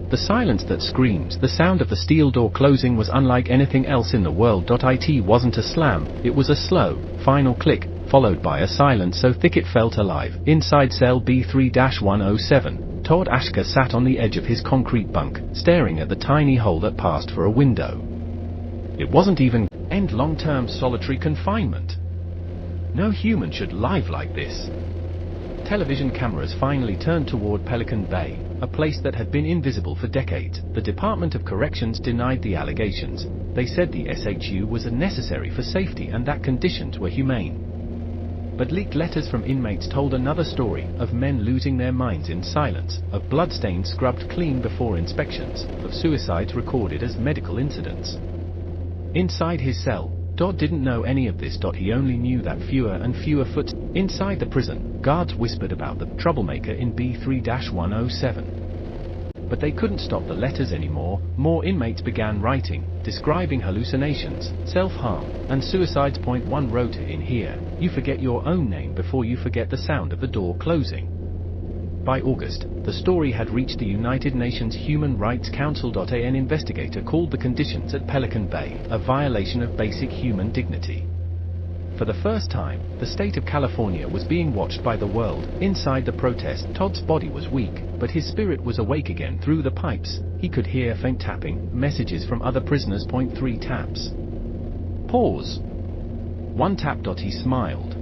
The silence that screams, the sound of the steel door closing was unlike anything else in the world. It wasn't a slam, it was a slow, final click, followed by a silence so thick it felt alive. Inside cell B3-107, Todd Ashker sat on the edge of his concrete bunk, staring at the tiny hole that passed for a window. It wasn't even end long-term solitary confinement. No human should live like this. Television cameras finally turned toward Pelican Bay, a place that had been invisible for decades. The Department of Corrections denied the allegations. They said the SHU was necessary for safety and that conditions were humane. But leaked letters from inmates told another story, of men losing their minds in silence, of bloodstains scrubbed clean before inspections, of suicides recorded as medical incidents. Inside his cell, Todd didn't know any of this. He only knew that fewer and fewer footsteps inside the prison, guards whispered about the troublemaker in B3-107. But they couldn't stop the letters anymore. More inmates began writing, describing hallucinations, self-harm, and suicides. One wrote in here, "You forget your own name before you forget the sound of the door closing." By August, the story had reached the United Nations Human Rights Council. An investigator called the conditions at Pelican Bay a violation of basic human dignity. For the first time, the state of California was being watched by the world. Inside the protest, Todd's body was weak, but his spirit was awake again. Through the pipes, he could hear faint tapping, messages from other prisoners. 3 taps. Pause. 1 tap. He smiled.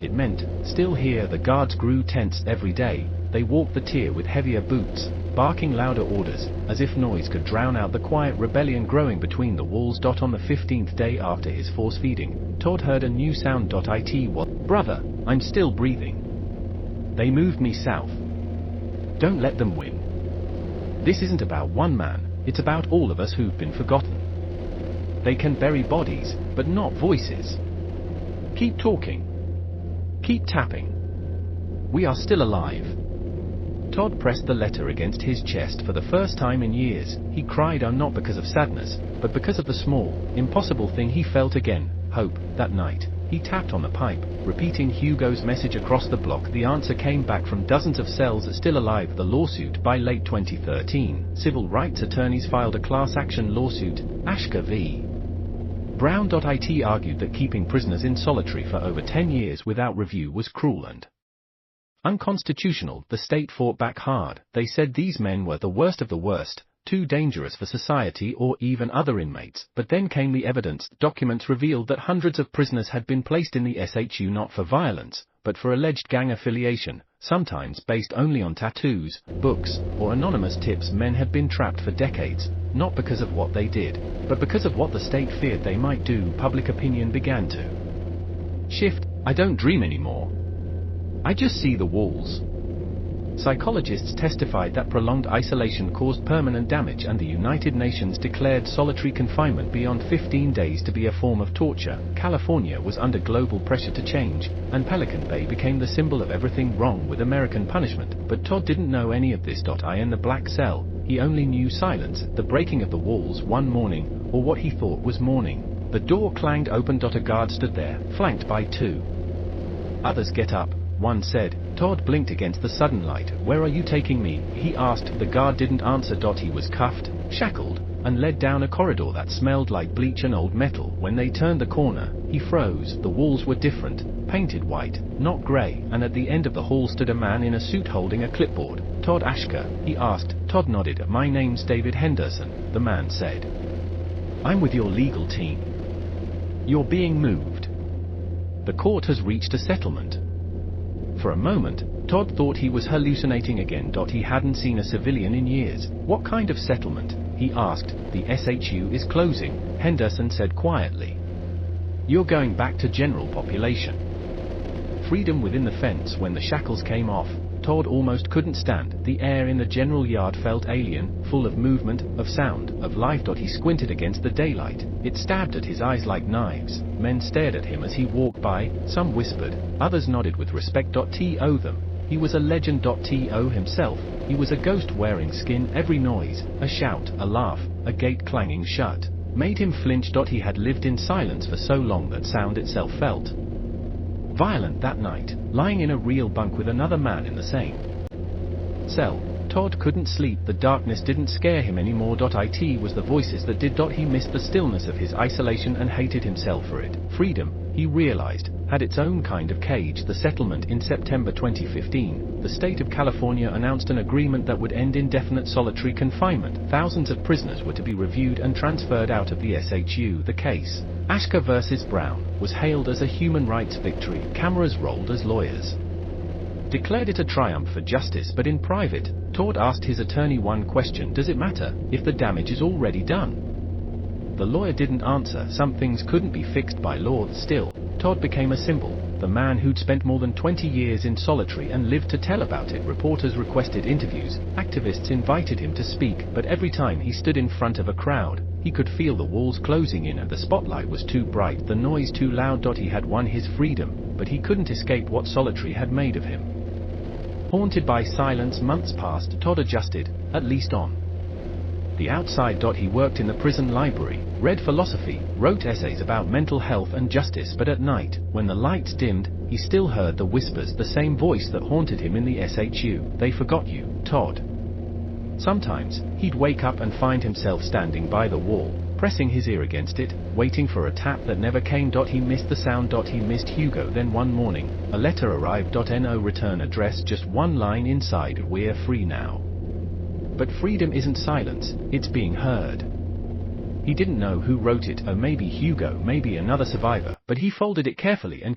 It meant, still here. The guards grew tense. Every day, they walked the tier with heavier boots, barking louder orders, as if noise could drown out the quiet rebellion growing between the walls. On the 15th day after his force feeding, Todd heard a new sound. It was, "Brother, I'm still breathing. They moved me south. Don't let them win. This isn't about one man, it's about all of us who've been forgotten. They can bury bodies, but not voices. Keep talking. Keep tapping. We are still alive." Todd pressed the letter against his chest. For the first time in years, he cried, not because of sadness, but because of the small, impossible thing he felt again, hope. That night, he tapped on the pipe, repeating Hugo's message across the block. The answer came back from dozens of cells still alive. The lawsuit. By late 2013, civil rights attorneys filed a class action lawsuit, Ashker v. Brown. It argued that keeping prisoners in solitary for over 10 years without review was cruel and unconstitutional. The state fought back hard. They said these men were the worst of the worst, too dangerous for society or even other inmates. But then came the evidence. Documents revealed that hundreds of prisoners had been placed in the SHU not for violence, but for alleged gang affiliation, sometimes based only on tattoos, books, or anonymous tips. Men had been trapped for decades, not because of what they did, but because of what the state feared they might do. Public opinion began to shift. I don't dream anymore. I just see the walls. Psychologists testified that prolonged isolation caused permanent damage, and the United Nations declared solitary confinement beyond 15 days to be a form of torture. California was under global pressure to change, and Pelican Bay became the symbol of everything wrong with American punishment. But Todd didn't know any of this. In the black cell, he only knew silence, the breaking of the walls one morning, or what he thought was morning. The door clanged open. A guard stood there, flanked by 2 others. "Get up," one said. Todd blinked against the sudden light. "Where are you taking me?" he asked. The guard didn't answer. He was cuffed, shackled, and led down a corridor that smelled like bleach and old metal. When they turned the corner, he froze. The walls were different, painted white, not grey, and at the end of the hall stood a man in a suit holding a clipboard. "Todd Ashker?" he asked. Todd nodded. "My name's David Henderson," the man said. "I'm with your legal team. You're being moved. The court has reached a settlement." For a moment, Todd thought he was hallucinating again. He hadn't seen a civilian in years. "What kind of settlement?" he asked. "The SHU is closing," Henderson said quietly. "You're going back to general population." Freedom within the fence. When the shackles came off, Todd almost couldn't stand. The air in the general yard felt alien, full of movement, of sound, of life. He squinted against the daylight. It stabbed at his eyes like knives. Men stared at him as he walked by. Some whispered, others nodded with respect. To them, he was a legend. To himself, he was a ghost wearing skin. Every noise, a shout, a laugh, a gate clanging shut, made him flinch. He had lived in silence for so long that sound itself felt violent. That night, lying in a real bunk with another man in the same cell, Todd couldn't sleep, the darkness didn't scare him anymore. It was the voices that did. He missed the stillness of his isolation and hated himself for it. Freedom, he realized, had its own kind of cage. The settlement. In September 2015, the state of California announced an agreement that would end indefinite solitary confinement. Thousands of prisoners were to be reviewed and transferred out of the SHU. The case, Ashker versus Brown, was hailed as a human rights victory. Cameras rolled as lawyers declared it a triumph for justice, but in private, Todd asked his attorney one question: does it matter if the damage is already done? The lawyer didn't answer. Some things couldn't be fixed by law. Still, Todd became a symbol, the man who'd spent more than 20 years in solitary and lived to tell about it. Reporters requested interviews, activists invited him to speak, but every time he stood in front of a crowd, he could feel the walls closing in and the spotlight was too bright, the noise too loud. He had won his freedom, but he couldn't escape what solitary had made of him. Haunted by silence, months passed. Todd adjusted, at least on the outside. He worked in the prison library, read philosophy, wrote essays about mental health and justice, but at night, when the lights dimmed, he still heard the whispers, the same voice that haunted him in the SHU. They forgot you, Todd. Sometimes, he'd wake up and find himself standing by the wall, pressing his ear against it, waiting for a tap that never came. He missed the sound. He missed Hugo. Then one morning, a letter arrived. No return address, just one line inside: we're free now. But freedom isn't silence, it's being heard. He didn't know who wrote it, or maybe Hugo, maybe another survivor, but he folded it carefully and